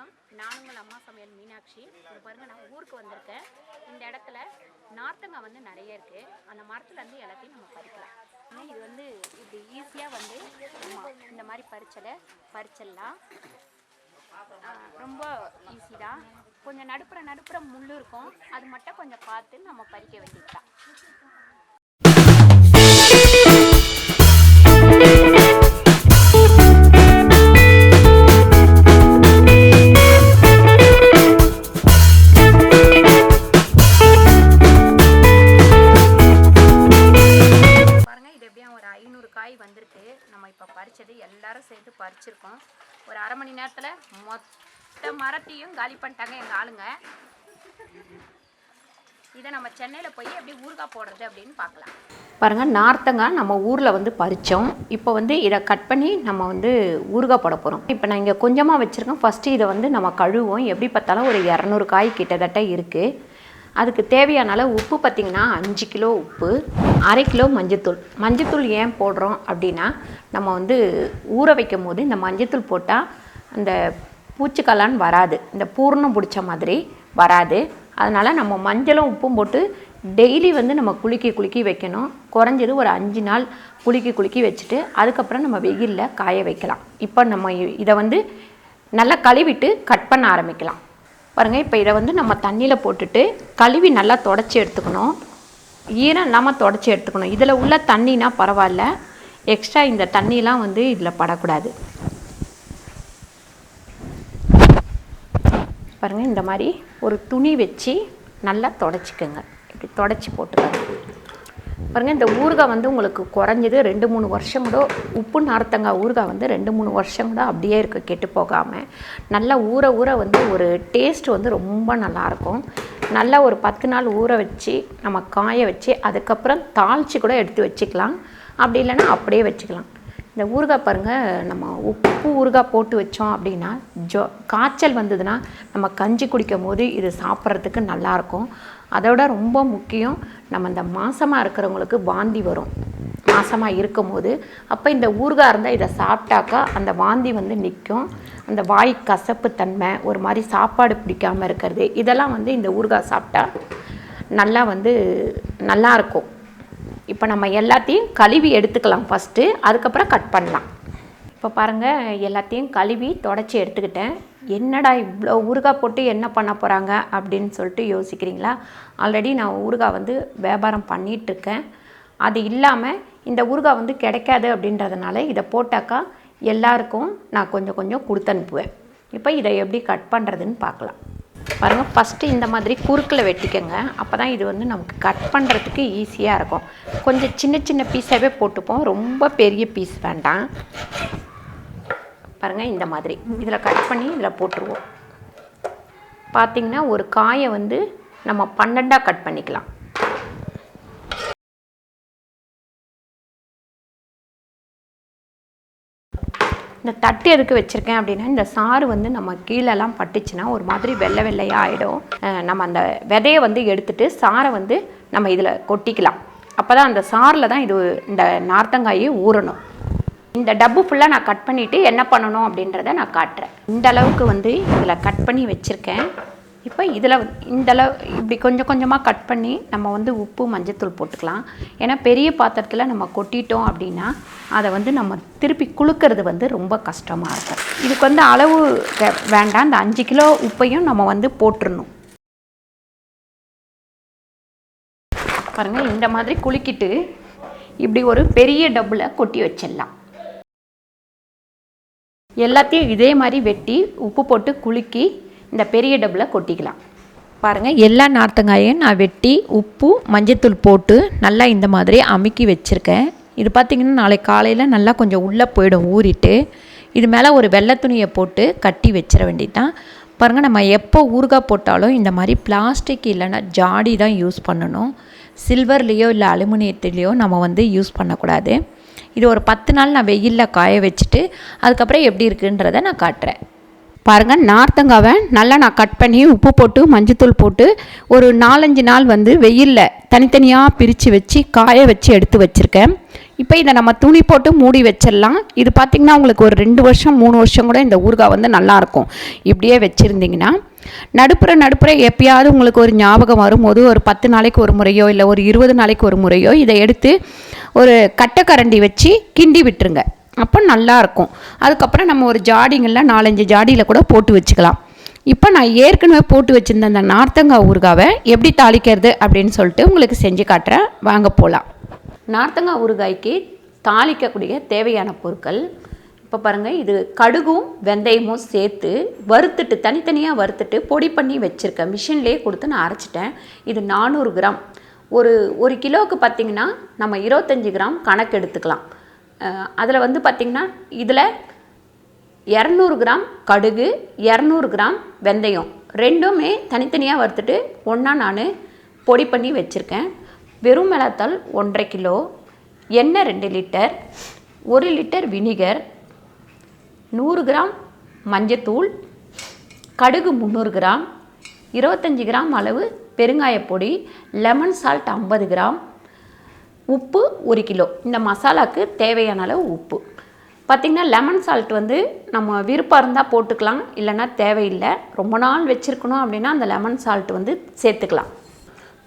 வணக்கம். நான் உங்கள் அம்மா சமையல் மீனாட்சி. இது பாருங்கள், நான் ஊருக்கு வந்திருக்கேன். இந்த இடத்துல நார்த்தங்காய் வந்து நிறைய இருக்குது. அந்த மரத்துலேருந்து எல்லாத்தையும் நம்ம பறிக்கலாம். ஆனால் இது வந்து இப்படி ஈஸியாக வந்து நம்ம இந்த மாதிரி பறிச்சிடலாம். ரொம்ப ஈஸி தான். கொஞ்சம் நடுப்புற முள் இருக்கும், அது மட்டும் கொஞ்சம் பார்த்து நம்ம பறிக்க வேண்டியதுதான். வந்திருக்கு. நம்ம இப்போ பறிச்சது எல்லாரும் சேர்த்து பறிச்சிருக்கோம். ஒரு அரை மணி நேரத்தில் மொத்த மரத்தையும் காலி பண்ணிட்டாங்க எங்கள் ஆளுங்க. இதை நம்ம சென்னையில் போய் எப்படி ஊறுகாய் போடுறது அப்படின்னு பார்க்கலாம். பாருங்கள், நார்த்தங்காய் நம்ம ஊரில் வந்து பறித்தோம். இப்போ வந்து இதை கட் பண்ணி நம்ம வந்து ஊறுகாய் போட போகிறோம். இப்போ நான் இங்கே கொஞ்சமாக வச்சுருக்கேன். ஃபஸ்ட்டு இதை வந்து நம்ம கழுவோம். எப்படி பார்த்தாலும் ஒரு 200 காய் கிட்டத்தட்ட இருக்குது. அதுக்கு தேவையான அளவு உப்பு பார்த்திங்கன்னா 5 கிலோ உப்பு, 1/2 கிலோ மஞ்சத்தூள் ஏன் போடுறோம் அப்படின்னா, நம்ம வந்து ஊற வைக்கும் போது இந்த மஞ்சத்தூள் போட்டால் அந்த பூச்சிக்கலான் வராது, இந்த பூர்ணம் பிடிச்ச மாதிரி வராது. அதனால் நம்ம மஞ்சளும் உப்பும் போட்டு டெய்லி வந்து நம்ம குலுக்கி வைக்கணும். குறைஞ்சது ஒரு 5 நாள் குலுக்கி வச்சுட்டு அதுக்கப்புறம் நம்ம வெயிலில் காய வைக்கலாம். இப்போ நம்ம இதை வந்து நல்லா கழுவிட்டு கட் பண்ண ஆரம்பிக்கலாம். பாருங்கள், இப்போ இதை வந்து நம்ம தண்ணியில் போட்டுட்டு கழுவி நல்லா தொடச்சி எடுத்துக்கணும். ஈரம் இல்லாமல் தொடச்சி எடுத்துக்கணும். இதில் உள்ள தண்ணினா பரவாயில்ல, எக்ஸ்ட்ரா இந்த தண்ணிலாம் வந்து இதில் படக்கூடாது. பாருங்கள், இந்த மாதிரி ஒரு துணி வச்சு நல்லா தொடச்சிக்கோங்க. இப்படி தொடச்சி போட்டுக்கோங்க. பாருங்கள், இந்த ஊறுகாய் வந்து உங்களுக்கு குறைஞ்சது 2-3 வருஷம் கூட, உப்பு நார்த்தங்காய் ஊறுகாய் வந்து 2-3 வருஷம் கூட அப்படியே இருக்குது, கெட்டு போகாமல். நல்லா ஊற வந்து ஒரு டேஸ்ட் வந்து ரொம்ப நல்லாயிருக்கும். நல்லா ஒரு 10 நாள் ஊற வச்சு நம்ம காய வச்சு அதுக்கப்புறம் தாளித்து கூட எடுத்து வச்சுக்கலாம். அப்படி இல்லைன்னா அப்படியே வச்சுக்கலாம். இந்த ஊறுகாய் பாருங்கள், நம்ம உப்பு ஊறுகாய் போட்டு வச்சோம் அப்படின்னா காய்ச்சல் வந்ததுன்னா நம்ம கஞ்சி குடிக்கும் போது இது சாப்பிட்றதுக்கு நல்லாயிருக்கும். அதோட ரொம்ப முக்கியம், நம்ம இந்த மாசமாக இருக்கிறவங்களுக்கு வாந்தி வரும். மாசமாக இருக்கும் போது அப்போ இந்த ஊறுகாய் இருந்தால் இதை சாப்பிட்டாக்கா அந்த வாந்தி வந்து நிற்கும். அந்த வாய் கசப்பு தன்மை, ஒரு மாதிரி சாப்பாடு பிடிக்காமல் இருக்கிறது, இதெல்லாம் வந்து இந்த ஊறுகாய் சாப்பிட்டா நல்லா வந்து நல்லாயிருக்கும். இப்போ நம்ம எல்லாத்தையும் கழுவி எடுத்துக்கலாம் ஃபஸ்ட்டு, அதுக்கப்புறம் கட் பண்ணலாம். இப்போ பாருங்கள், எல்லாத்தையும் கழுவி தொடச்சி எடுத்துக்கிட்டேன். என்னடா இவ்வளோ ஊறுகாய் போட்டு என்ன பண்ண போகிறாங்க அப்படின்னு சொல்லிட்டு யோசிக்கிறீங்களா? ஆல்ரெடி நான் ஊறுகாய் வந்து வியாபாரம் பண்ணிகிட்ருக்கேன். அது இல்லாமல் இந்த ஊறுகாய் வந்து கிடைக்காது அப்படின்றதுனால இதை போட்டாக்கா எல்லாருக்கும் நான் கொஞ்சம் கொடுத்து அனுப்புவேன். இப்போ இதை எப்படி கட் பண்ணுறதுன்னு பார்க்கலாம். பாருங்கள், ஃபஸ்ட்டு இந்த மாதிரி குறுக்கில் வெட்டிக்கங்க. அப்போ தான் இது வந்து நமக்கு கட் பண்ணுறதுக்கு ஈஸியாக இருக்கும். கொஞ்சம் சின்ன பீஸாகவே போட்டுப்போம், ரொம்ப பெரிய பீஸ் வேண்டாம். பாருங்கள், இந்த மாதிரி இதில் கட் பண்ணி இதில் போட்டுருவோம். பார்த்திங்கன்னா ஒரு காயை வந்து நம்ம 12ஆக கட் பண்ணிக்கலாம். இந்த தட்டு எதுக்கு வச்சுருக்கேன் அப்படின்னா, இந்த சாறு வந்து நம்ம கீழெல்லாம் பட்டுச்சுன்னா ஒரு மாதிரி வெள்ளையாக ஆகிடும். நம்ம அந்த விதையை வந்து எடுத்துகிட்டு சாரை வந்து நம்ம இதில் கொட்டிக்கலாம். அப்போ தான் அந்த சாரில் தான் இது இந்த நார்த்தங்காயை ஊறணும். இந்த டப்பு ஃபுல்லாக நான் கட் பண்ணிவிட்டு என்ன பண்ணணும் அப்படின்றத நான் காட்டுறேன். இந்த அளவுக்கு வந்து இதில் கட் பண்ணி வச்சுருக்கேன். இப்போ இதில் இந்த அளவு இப்படி கொஞ்சமாக கட் பண்ணி நம்ம வந்து உப்பு மஞ்சத்தூள் போட்டுக்கலாம். ஏன்னா பெரிய பாத்திரத்தில் நம்ம கொட்டிட்டோம் அப்படின்னா அதை வந்து நம்ம திருப்பி குலுக்கிறது வந்து ரொம்ப கஷ்டமாக இருக்கும். இதுக்கு வந்து அளவு வேண்டாம். இந்த 5 கிலோ உப்பையும் நம்ம வந்து போட்டுடணும். பாருங்கள், இந்த மாதிரி குலுக்கிட்டு இப்படி ஒரு பெரிய டப்பில் கொட்டி வச்சிடலாம். எல்லாத்தையும் இதே மாதிரி வெட்டி உப்பு போட்டு குலுக்கி இந்த பெரிய டப்பில் கொட்டிக்கலாம். பாருங்கள், எல்லா நார்த்தங்காயும் நான் வெட்டி உப்பு மஞ்சத்தூள் போட்டு நல்லா இந்த மாதிரி அமுக்கி வச்சுருக்கேன். இது பார்த்திங்கன்னா நாளைக்கு காலையில் நல்லா கொஞ்சம் உள்ளே போயிடும் ஊறிட்டு. இது மேலே ஒரு வெள்ளை துணியை போட்டு கட்டி வச்சிட வேண்டியதான். பாருங்கள், நம்ம எப்போ ஊறுகாய் போட்டாலும் இந்த மாதிரி பிளாஸ்டிக் இல்லைன்னா ஜாடி தான் யூஸ் பண்ணணும். சில்வர்லேயோ இல்லை அலுமினியத்துலேயோ நம்ம வந்து யூஸ் பண்ணக்கூடாது. இது ஒரு 10 நாள் நான் வெயிலில் காய வச்சுட்டு அதுக்கப்புறம் எப்படி இருக்குன்றதை நான் காட்டுறேன். பாருங்கள், நார்த்தங்காவை நல்லா நான் கட் பண்ணி உப்பு போட்டு மஞ்சத்தூள் போட்டு ஒரு 4-5 நாள் வந்து வெயிலில் தனித்தனியாக பிரித்து வச்சு காய வச்சு எடுத்து வச்சுருக்கேன். இப்போ இதை நம்ம துணி போட்டு மூடி வச்சிடலாம். இது பார்த்திங்கன்னா உங்களுக்கு ஒரு 2 வருஷம் 3 வருஷம் கூட இந்த ஊறுகாய் வந்து நல்லாயிருக்கும். இப்படியே வச்சுருந்திங்கன்னா நடுப்புற எப்பயாவது உங்களுக்கு ஒரு ஞாபகம் வரும்போது ஒரு 10 நாளைக்கு ஒரு முறையோ இல்லை ஒரு 20 நாளைக்கு ஒரு முறையோ இதை எடுத்து ஒரு கட்டைக்கரண்டி வச்சு கிண்டி விட்டுருங்க. அப்போ நல்லாயிருக்கும். அதுக்கப்புறம் நம்ம ஒரு ஜாடிங்களில் 4-5 ஜாடியில் கூட போட்டு வச்சுக்கலாம். இப்போ நான் ஏற்கனவே போட்டு வச்சுருந்த அந்த நார்த்தங்காய் ஊறுகாவை எப்படி தாளிக்கிறது அப்படின்னு சொல்லிட்டு உங்களுக்கு செஞ்சு காட்டுறேன். வாங்க போகலாம். நார்த்தங்காய் ஊறுகாய்க்கு தாளிக்கக்கூடிய தேவையான பொருட்கள் இப்போ பாருங்கள். இது கடுகும் வெந்தயமும் சேர்த்து வறுத்துட்டு தனித்தனியாக வறுத்துட்டு பொடி பண்ணி வச்சுருக்கேன். மிஷின்லேயே கொடுத்து நான் அரைச்சிட்டேன். இது 400 கிராம். ஒரு கிலோவுக்கு பார்த்திங்கன்னா நம்ம 25 கிராம் கணக்கு எடுத்துக்கலாம். அதில் வந்து பார்த்திங்கன்னா இதில் 200 கிராம் கடுகு 200 கிராம் வெந்தயம் ரெண்டுமே தனித்தனியாக வறுத்துட்டு ஒன்றா நான் பொடி பண்ணி வச்சுருக்கேன். வெறும் மிளகாத்தூள் 1.5 கிலோ, எண்ணெய் 2 லிட்டர், 1 லிட்டர் வினிகர், 100 கிராம் மஞ்சத்தூள், கடுகு 300 கிராம், 25 கிராம் அளவு பெருங்காயப்பொடி, லெமன் சால்ட் 50 கிராம், உப்பு 1 கிலோ. இந்த மசாலாவுக்கு தேவையான அளவு உப்பு பார்த்திங்கன்னா லெமன் சால்ட் வந்து நம்ம விருப்பம் இருந்தால் போட்டுக்கலாம், இல்லைன்னா தேவையில்லை. ரொம்ப நாள் வச்சுருக்கணும் அப்படின்னா அந்த லெமன் சால்ட் வந்து சேர்த்துக்கலாம்.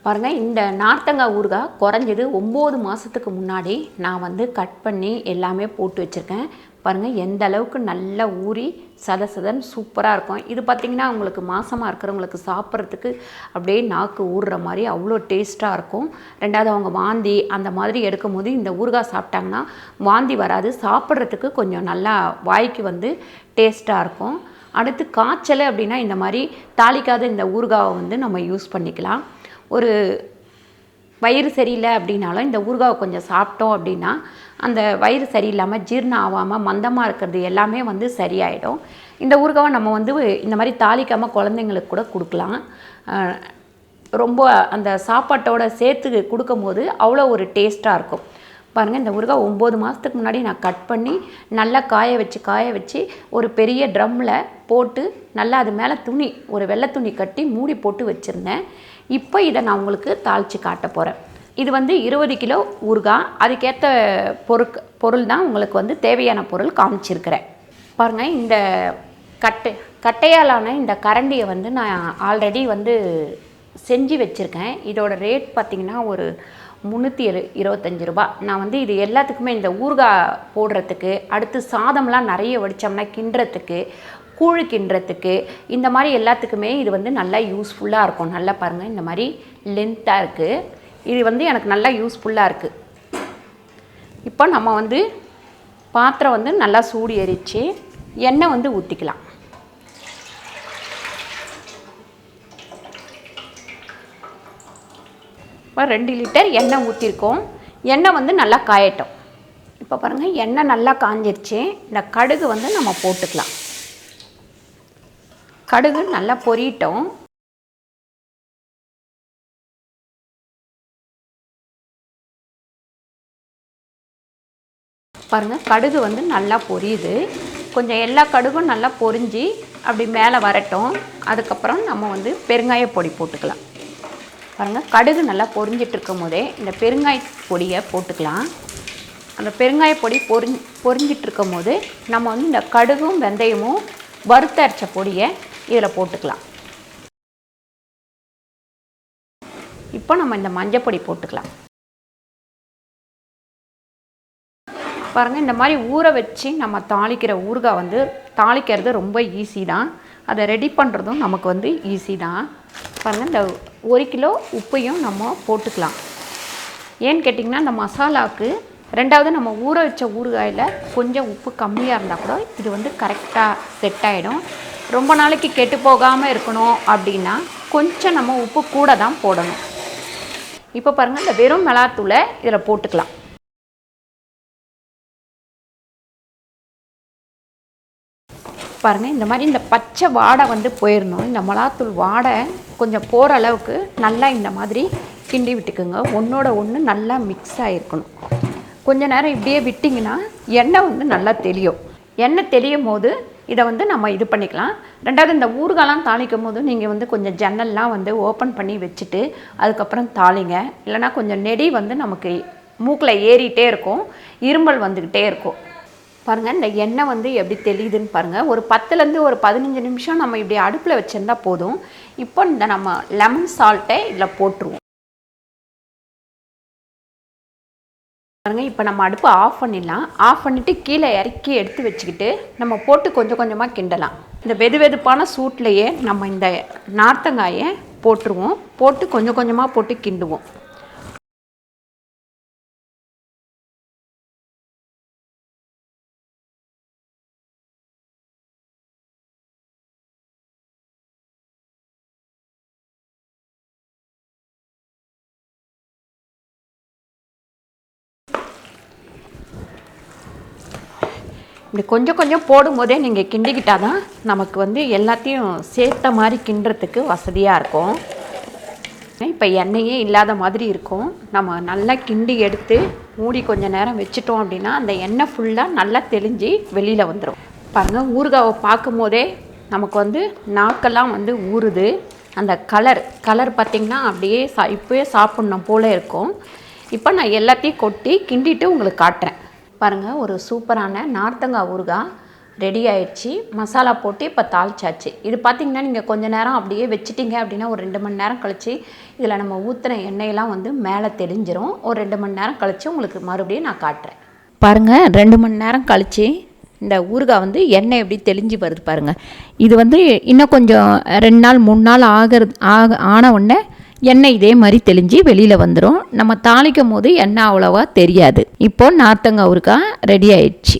பாருங்கள், இந்த நார்த்தங்காய் ஊறுகாய் குறைஞ்சது 9 மாதத்துக்கு முன்னாடி நான் வந்து கட் பண்ணி எல்லாமே போட்டு வச்சுருக்கேன். பாருங்கள் எந்த அளவுக்கு நல்லா ஊறி சதன்னு சூப்பராக இருக்கும். இது பார்த்திங்கன்னா உங்களுக்கு மாசமாக இருக்கிறவங்களுக்கு சாப்பிட்றதுக்கு அப்படியே நாக்கு ஊறுற மாதிரி அவ்வளோ டேஸ்ட்டாக இருக்கும். ரெண்டாவது அவங்க வாந்தி அந்த மாதிரி எடுக்கும் போது இந்த ஊறுகாய் சாப்பிட்டாங்கன்னா வாந்தி வராது, சாப்பிட்றதுக்கு கொஞ்சம் நல்லா வாய்க்கு வந்து டேஸ்ட்டாக இருக்கும். அடுத்து காய்ச்சல் அப்படின்னா இந்த மாதிரி தாளிக்காத இந்த ஊறுகாவை வந்து நம்ம யூஸ் பண்ணிக்கலாம். ஒரு வயிறு சரியில்லை அப்படின்னாலும் இந்த ஊறுகாவை கொஞ்சம் சாப்பிட்டோம் அப்படின்னா அந்த வயிறு சரியில்லாமல் ஜீரணம் ஆகாமல் மந்தமாக இருக்கிறது எல்லாமே வந்து சரியாயிடும். இந்த ஊறுகாவை நம்ம வந்து இந்த மாதிரி தாளிக்காமல் குழந்தைங்களுக்கு கூட கொடுக்கலாம். ரொம்ப அந்த சாப்பாட்டோட சேர்த்து கொடுக்கும் போது அவ்வளோ ஒரு டேஸ்ட்டாக இருக்கும். பாருங்கள், இந்த ஊறுகாய் 9 மாதத்துக்கு முன்னாடி நான் கட் பண்ணி நல்லா காய வச்சு ஒரு பெரிய ட்ரம்மில் போட்டு நல்லா அது மேலே ஒரு வெள்ளை துணி கட்டி மூடி போட்டு வச்சுருந்தேன். இப்போ இதை நான் உங்களுக்கு தாளித்து காட்ட போகிறேன். இது வந்து 20 கிலோ ஊறுகாய். அதுக்கேற்ற பொருள் தான் உங்களுக்கு வந்து தேவையான பொருள் காமிச்சிருக்கிறேன். பாருங்கள், இந்த கட்டையாலான இந்த கரண்டியை வந்து நான் ஆல்ரெடி வந்து செஞ்சு வச்சுருக்கேன். இதோட ரேட் பார்த்திங்கன்னா ஒரு 325 ரூபா. நான் வந்து இது எல்லாத்துக்குமே இந்த ஊறுகாய் போடுறதுக்கு, அடுத்து சாதம்லாம் நிறைய வடித்தோம்னா கிண்டுறதுக்கு, கூழ் கிண்டுறதுக்கு, இந்த மாதிரி எல்லாத்துக்குமே இது வந்து நல்லா யூஸ்ஃபுல்லாக இருக்கும். நல்லா பாருங்கள், இந்த மாதிரி லென்த்தாக இருக்குது. இது வந்து எனக்கு நல்லா யூஸ்ஃபுல்லாக இருக்குது. இப்போ நம்ம வந்து பாத்திரம் வந்து நல்லா சூடு எரித்து எண்ணெய் வந்து ஊற்றிக்கலாம். இப்போ 2 லிட்டர் எண்ணெய் ஊற்றிருக்கோம். எண்ணெய் வந்து நல்லா காயட்டும். இப்போ பாருங்கள், எண்ணெய் நல்லா காஞ்சிருச்சு. இந்த கடுகு வந்து நம்ம போட்டுக்கலாம். கடுகு நல்லா பொரியட்டும். பாருங்கள், கடுகு வந்து நல்லா பொரியுது. கொஞ்சம் எல்லா கடுகும் நல்லா பொரிஞ்சு அப்படி மேலே வரட்டும். அதுக்கப்புறம் நம்ம வந்து பெருங்காய பொடி போட்டுக்கலாம். பாருங்கள், கடுகு நல்லா பொரிஞ்சிட்ருக்கும் போதே இந்த பெருங்காய பொடியை போட்டுக்கலாம். அந்த பெருங்காய பொடி பொரிஞ்சிட்ருக்கும் போது நம்ம வந்து இந்த கடுகும் வெந்தயமும் வறுத்தரைச்ச பொடியை இதில் போட்டுக்கலாம். இப்போ நம்ம இந்த மஞ்சள் பொடி போட்டுக்கலாம். பாருங்கள், இந்த மாதிரி ஊற வச்சு நம்ம தாளிக்கிற ஊறுகாய் வந்து தாளிக்கிறது ரொம்ப ஈஸி தான். அதை ரெடி பண்ணுறதும் நமக்கு வந்து ஈஸி தான். பாருங்கள், இந்த 1 கிலோ உப்பையும் நம்ம போட்டுக்கலாம். ஏன்னு கேட்டிங்கன்னா இந்த மசாலாவுக்கு ரெண்டாவது நம்ம ஊற வச்ச ஊறுகாயில் கொஞ்சம் உப்பு கம்மியாக இருந்தால் கூட இது வந்து கரெக்டாக செட் ஆகிடும். ரொம்ப நாளைக்கு கெட்டு போகாமல் இருக்கணும் அப்படின்னா கொஞ்சம் நம்ம உப்பு கூட தான் போடணும். இப்போ பாருங்கள், இந்த வெறும் மிளகாத்தூளை இதில் போட்டுக்கலாம். பாருங்கள், இந்த மாதிரி இந்த பச்சை வாடை வந்து போயிடணும். இந்த மிளகாத்தூள் வாடை கொஞ்சம் போகிற அளவுக்கு நல்லா இந்த மாதிரி கிண்டி விட்டுக்குங்க. ஒன்றோட ஒன்று நல்லா மிக்ஸ் ஆகிருக்கணும். கொஞ்ச நேரம் இப்படியே விட்டிங்கன்னா எண்ணெய் வந்து நல்லா தெளியும். எண்ணெய் தெளியும் போது இதை வந்து நம்ம இது பண்ணிக்கலாம். ரெண்டாவது இந்த ஊறுகாலாம் தாளிக்கும் போது நீங்கள் வந்து கொஞ்சம் ஜன்னல்லாம் வந்து ஓப்பன் பண்ணி வச்சுட்டு அதுக்கப்புறம் தாளிங்க. இல்லைனா கொஞ்சம் நெடி வந்து நமக்கு மூக்கில் ஏறிட்டே இருக்கும், இருமல் வந்துக்கிட்டே இருக்கும். பாருங்கள் இந்த எண்ணெய் வந்து எப்படி தெளியுதுன்னு பாருங்கள். ஒரு 10லேருந்து ஒரு 15 நிமிஷம் நம்ம இப்படி அடுப்பில் வச்சுருந்தா போதும். இப்போ இந்த நம்ம லெமன் சால்ட்டை இதில் போட்டுருவோம். பாருங்கள் இப்போ நம்ம அடுப்பு ஆஃப் பண்ணிடலாம். ஆஃப் பண்ணிவிட்டு கீழே இறக்கி எடுத்து வச்சுக்கிட்டு நம்ம போட்டு கொஞ்சம் கொஞ்சமாக கிண்டலாம். இந்த வெதுவெதுப்பான சூட்லேயே நம்ம இந்த நார்த்தங்காயை போட்டுருவோம். போட்டு கொஞ்சம் கொஞ்சமாக போட்டு கிண்டுவோம். இப்படி கொஞ்சம் கொஞ்சம் போடும்போதே நீங்கள் கிண்டிக்கிட்டால் தான் நமக்கு வந்து எல்லாத்தையும் சேர்த்த மாதிரி கிண்டுறதுக்கு வசதியாக இருக்கும். இப்போ எண்ணெயே இல்லாத மாதிரி இருக்கும். நம்ம நல்லா கிண்டி எடுத்து மூடி கொஞ்சம் நேரம் வச்சுட்டோம் அப்படின்னா அந்த எண்ணெய் ஃபுல்லாக நல்லா தெளிஞ்சு வெளியில் வந்துடும். பாருங்கள் ஊறுகாவை பார்க்கும் போதே நமக்கு வந்து நாக்கெல்லாம் வந்து ஊறுது. அந்த கலர் பார்த்திங்கன்னா அப்படியே இப்போயே சாப்பிட்ணும் போல் இருக்கும். இப்போ நான் எல்லாத்தையும் கொட்டி கிண்டிட்டு உங்களுக்கு காட்டுறேன். பாருங்கள் ஒரு சூப்பரான நார்த்தங்காய் ஊறுகாய் ரெடி ஆயிடுச்சு. மசாலா போட்டு இப்போ தாளிச்சாச்சு. இது பார்த்திங்கன்னா நீங்கள் கொஞ்சம் நேரம் அப்படியே வச்சுட்டிங்க அப்படின்னா ஒரு 2 மணி நேரம் கழித்து இதில் நம்ம ஊற்றின எண்ணெயெல்லாம் வந்து மேலே தெளிஞ்சிரும். ஒரு 2 மணி நேரம் கழித்து உங்களுக்கு மறுபடியும் நான் காட்டுறேன். பாருங்கள் 2 மணி நேரம் கழித்து இந்த ஊறுகாய் வந்து எண்ணெய் எப்படி தெளிஞ்சு வருது பாருங்கள். இது வந்து இன்னும் கொஞ்சம் 2 நாள் 3 நாள் ஆன உடனே எண்ணெய் இதே மாதிரி தெளிஞ்சு வெளியில் வந்துடும். நம்ம தாளிக்கும் போது எண்ணெய் அவ்வளோவா தெரியாது. இப்போது நார்த்தங்காய் ஊறுகாய் ரெடி ஆயிடுச்சு.